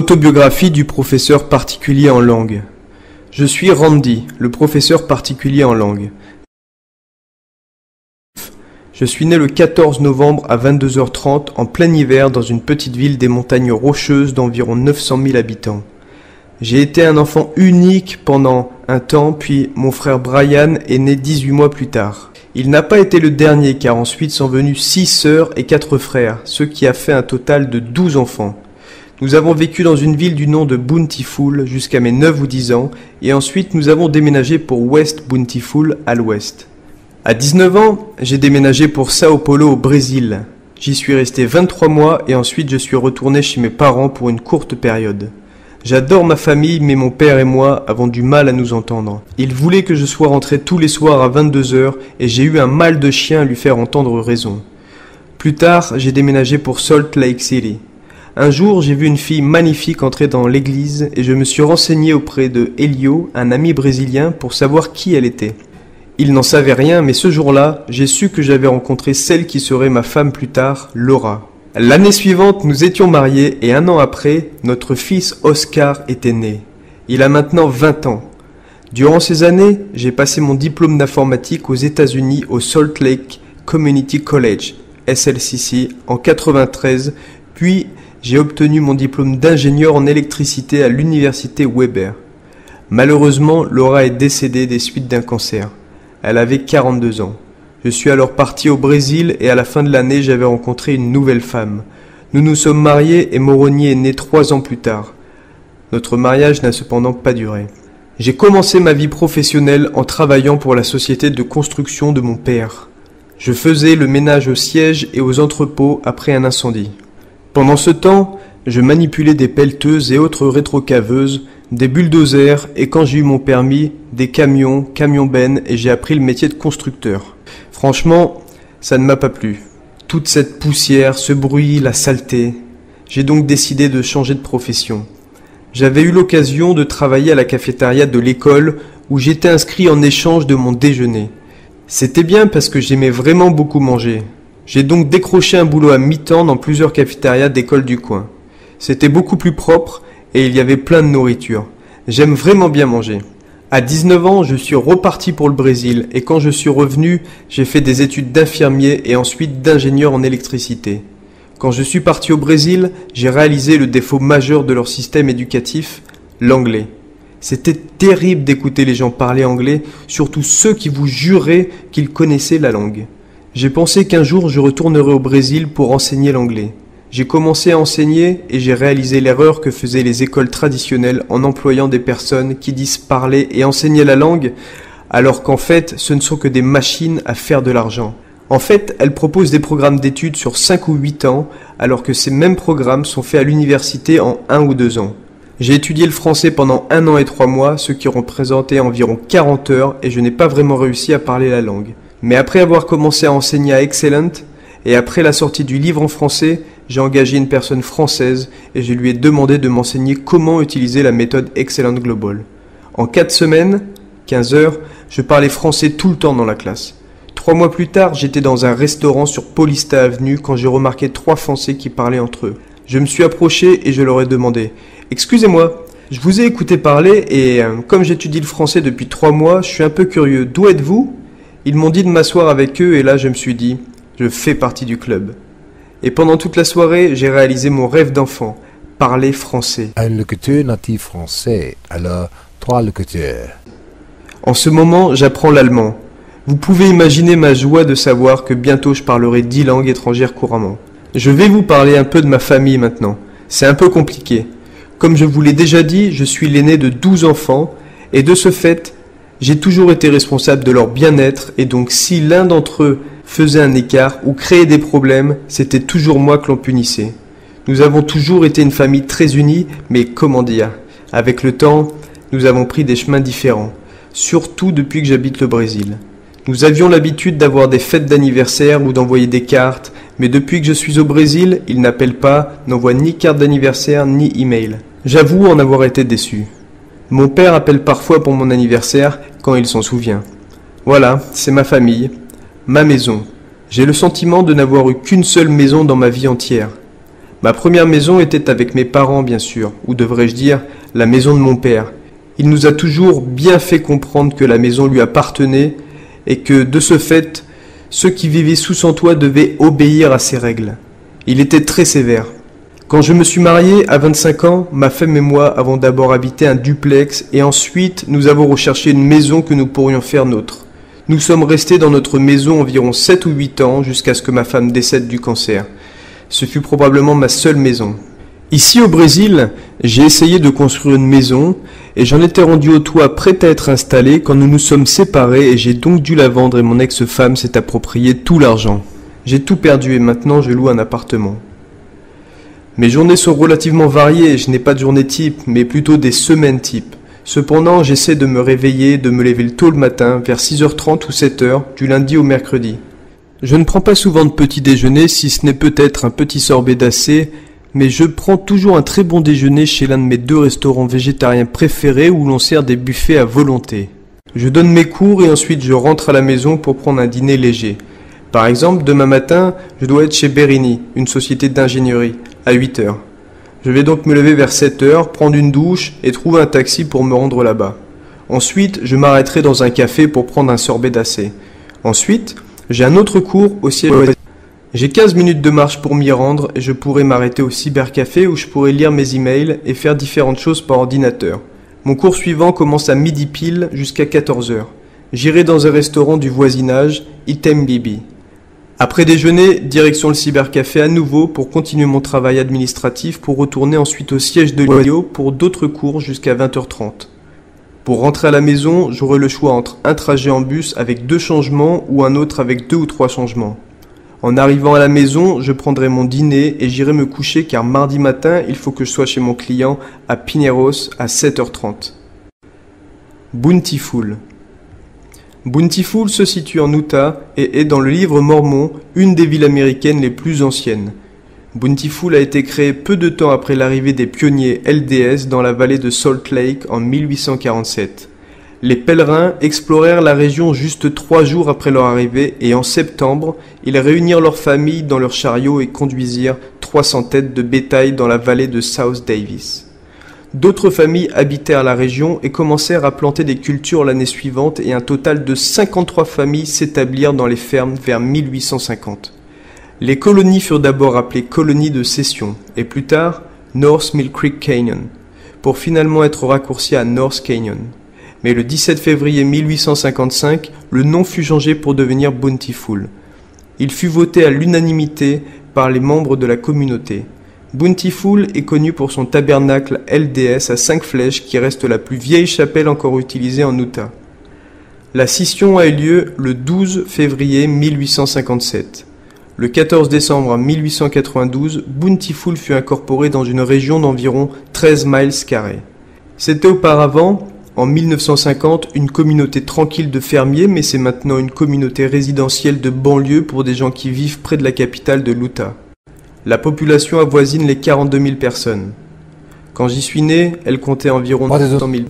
Autobiographie du professeur particulier en langue. Je suis Randy, le professeur particulier en langue. Je suis né le 14 novembre à 22h30 en plein hiver dans une petite ville des montagnes rocheuses d'environ 900 000 habitants. J'ai été un enfant unique pendant un temps, puis mon frère Brian est né 18 mois plus tard. Il n'a pas été le dernier car ensuite sont venus 6 sœurs et 4 frères, ce qui a fait un total de 12 enfants. Nous avons vécu dans une ville du nom de Bountiful jusqu'à mes 9 ou 10 ans et ensuite nous avons déménagé pour West Bountiful à l'ouest. À 19 ans, j'ai déménagé pour Sao Paulo au Brésil. J'y suis resté 23 mois et ensuite je suis retourné chez mes parents pour une courte période. J'adore ma famille mais mon père et moi avons du mal à nous entendre. Il voulait que je sois rentré tous les soirs à 22h et j'ai eu un mal de chien à lui faire entendre raison. Plus tard, j'ai déménagé pour Salt Lake City. Un jour, j'ai vu une fille magnifique entrer dans l'église et je me suis renseigné auprès de Helio, un ami brésilien, pour savoir qui elle était. Il n'en savait rien, mais ce jour-là, j'ai su que j'avais rencontré celle qui serait ma femme plus tard, Laura. L'année suivante, nous étions mariés et un an après, notre fils Oscar était né. Il a maintenant 20 ans. Durant ces années, j'ai passé mon diplôme d'informatique aux États-Unis au Salt Lake Community College, SLCC, en 93, puis j'ai obtenu mon diplôme d'ingénieur en électricité à l'université Weber. Malheureusement, Laura est décédée des suites d'un cancer. Elle avait 42 ans. Je suis alors parti au Brésil et à la fin de l'année, j'avais rencontré une nouvelle femme. Nous nous sommes mariés et Moroni est né 3 ans plus tard. Notre mariage n'a cependant pas duré. J'ai commencé ma vie professionnelle en travaillant pour la société de construction de mon père. Je faisais le ménage au siège et aux entrepôts après un incendie. Pendant ce temps, je manipulais des pelleteuses et autres rétrocaveuses, des bulldozers et quand j'ai eu mon permis, des camions, camions-bennes et j'ai appris le métier de constructeur. Franchement, ça ne m'a pas plu. Toute cette poussière, ce bruit, la saleté. J'ai donc décidé de changer de profession. J'avais eu l'occasion de travailler à la cafétéria de l'école où j'étais inscrit en échange de mon déjeuner. C'était bien parce que j'aimais vraiment beaucoup manger. J'ai donc décroché un boulot à mi-temps dans plusieurs cafétérias d'école du coin. C'était beaucoup plus propre et il y avait plein de nourriture. J'aime vraiment bien manger. À 19 ans, je suis reparti pour le Brésil et quand je suis revenu, j'ai fait des études d'infirmier et ensuite d'ingénieur en électricité. Quand je suis parti au Brésil, j'ai réalisé le défaut majeur de leur système éducatif, l'anglais. C'était terrible d'écouter les gens parler anglais, surtout ceux qui vous juraient qu'ils connaissaient la langue. J'ai pensé qu'un jour je retournerai au Brésil pour enseigner l'anglais. J'ai commencé à enseigner et j'ai réalisé l'erreur que faisaient les écoles traditionnelles en employant des personnes qui disent parler et enseigner la langue, alors qu'en fait ce ne sont que des machines à faire de l'argent. En fait, elles proposent des programmes d'études sur 5 ou 8 ans, alors que ces mêmes programmes sont faits à l'université en 1 ou 2 ans. J'ai étudié le français pendant 1 an et 3 mois, ce qui représentait environ 40 heures et je n'ai pas vraiment réussi à parler la langue. Mais après avoir commencé à enseigner à Excellent, et après la sortie du livre en français, j'ai engagé une personne française et je lui ai demandé de m'enseigner comment utiliser la méthode Excellent Global. En 4 semaines, 15 heures, je parlais français tout le temps dans la classe. 3 mois plus tard, j'étais dans un restaurant sur Paulista Avenue quand j'ai remarqué 3 Français qui parlaient entre eux. Je me suis approché et je leur ai demandé « Excusez-moi, je vous ai écouté parler et comme j'étudie le français depuis 3 mois, je suis un peu curieux. D'où êtes-vous » Ils m'ont dit de m'asseoir avec eux et là je me suis dit « Je fais partie du club ». Et pendant toute la soirée, j'ai réalisé mon rêve d'enfant, parler français. Un locuteur natif français, alors 3 locuteurs. En ce moment, j'apprends l'allemand. Vous pouvez imaginer ma joie de savoir que bientôt je parlerai 10 langues étrangères couramment. Je vais vous parler un peu de ma famille maintenant. C'est un peu compliqué. Comme je vous l'ai déjà dit, je suis l'aîné de 12 enfants et de ce fait, j'ai toujours été responsable de leur bien-être et donc si l'un d'entre eux faisait un écart ou créait des problèmes, c'était toujours moi que l'on punissait. Nous avons toujours été une famille très unie, mais comment dire, avec le temps, nous avons pris des chemins différents, surtout depuis que j'habite le Brésil. Nous avions l'habitude d'avoir des fêtes d'anniversaire ou d'envoyer des cartes, mais depuis que je suis au Brésil, ils n'appellent pas, n'envoient ni carte d'anniversaire ni email. J'avoue en avoir été déçu. Mon père appelle parfois pour mon anniversaire quand il s'en souvient. Voilà, c'est ma famille. Ma maison. J'ai le sentiment de n'avoir eu qu'une seule maison dans ma vie entière. Ma première maison était avec mes parents, bien sûr, ou devrais-je dire, la maison de mon père. Il nous a toujours bien fait comprendre que la maison lui appartenait et que, de ce fait, ceux qui vivaient sous son toit devaient obéir à ses règles. Il était très sévère. Quand je me suis marié à 25 ans, ma femme et moi avons d'abord habité un duplex et ensuite nous avons recherché une maison que nous pourrions faire nôtre. Nous sommes restés dans notre maison environ 7 ou 8 ans jusqu'à ce que ma femme décède du cancer. Ce fut probablement ma seule maison. Ici au Brésil, j'ai essayé de construire une maison et j'en étais rendu au toit prêt à être installé quand nous nous sommes séparés et j'ai donc dû la vendre et mon ex-femme s'est approprié tout l'argent. J'ai tout perdu et maintenant je loue un appartement. Mes journées sont relativement variées, je n'ai pas de journée type, mais plutôt des semaines type. Cependant, j'essaie de me réveiller, de me lever tôt le matin, vers 6h30 ou 7h, du lundi au mercredi. Je ne prends pas souvent de petit déjeuner, si ce n'est peut-être un petit sorbet d'AC, mais je prends toujours un très bon déjeuner chez l'un de mes 2 restaurants végétariens préférés où l'on sert des buffets à volonté. Je donne mes cours et ensuite je rentre à la maison pour prendre un dîner léger. Par exemple, demain matin, je dois être chez Berini, une société d'ingénierie, à 8h. Je vais donc me lever vers 7h, prendre une douche et trouver un taxi pour me rendre là-bas. Ensuite, je m'arrêterai dans un café pour prendre un sorbet d'AC. Ensuite, j'ai un autre cours au siège. J'ai 15 minutes de marche pour m'y rendre et je pourrai m'arrêter au cybercafé où je pourrai lire mes emails et faire différentes choses par ordinateur. Mon cours suivant commence à midi pile jusqu'à 14h. J'irai dans un restaurant du voisinage, Item Bibi. Après déjeuner, direction le cybercafé à nouveau pour continuer mon travail administratif pour retourner ensuite au siège de l'IO pour d'autres cours jusqu'à 20h30. Pour rentrer à la maison, j'aurai le choix entre un trajet en bus avec 2 changements ou un autre avec 2 ou 3 changements. En arrivant à la maison, je prendrai mon dîner et j'irai me coucher car mardi matin, il faut que je sois chez mon client à Pinheiros à 7h30. Bountiful. Bountiful se situe en Utah et est dans le livre mormon une des villes américaines les plus anciennes. Bountiful a été créé peu de temps après l'arrivée des pionniers LDS dans la vallée de Salt Lake en 1847. Les pèlerins explorèrent la région juste 3 jours après leur arrivée et en septembre, ils réunirent leurs familles dans leurs chariots et conduisirent 300 têtes de bétail dans la vallée de South Davis. D'autres familles habitèrent la région et commencèrent à planter des cultures l'année suivante et un total de 53 familles s'établirent dans les fermes vers 1850. Les colonies furent d'abord appelées colonies de cession et plus tard North Mill Creek Canyon, pour finalement être raccourci à North Canyon. Mais le 17 février 1855, le nom fut changé pour devenir Bountiful. Il fut voté à l'unanimité par les membres de la communauté. Bountiful est connu pour son tabernacle LDS à 5 flèches qui reste la plus vieille chapelle encore utilisée en Utah. La scission a eu lieu le 12 février 1857. Le 14 décembre 1892, Bountiful fut incorporé dans une région d'environ 13 miles carrés. C'était auparavant, en 1950, une communauté tranquille de fermiers, mais c'est maintenant une communauté résidentielle de banlieue pour des gens qui vivent près de la capitale de l'Utah. La population avoisine les 42 000 personnes. Quand j'y suis né, elle comptait environ 900 000.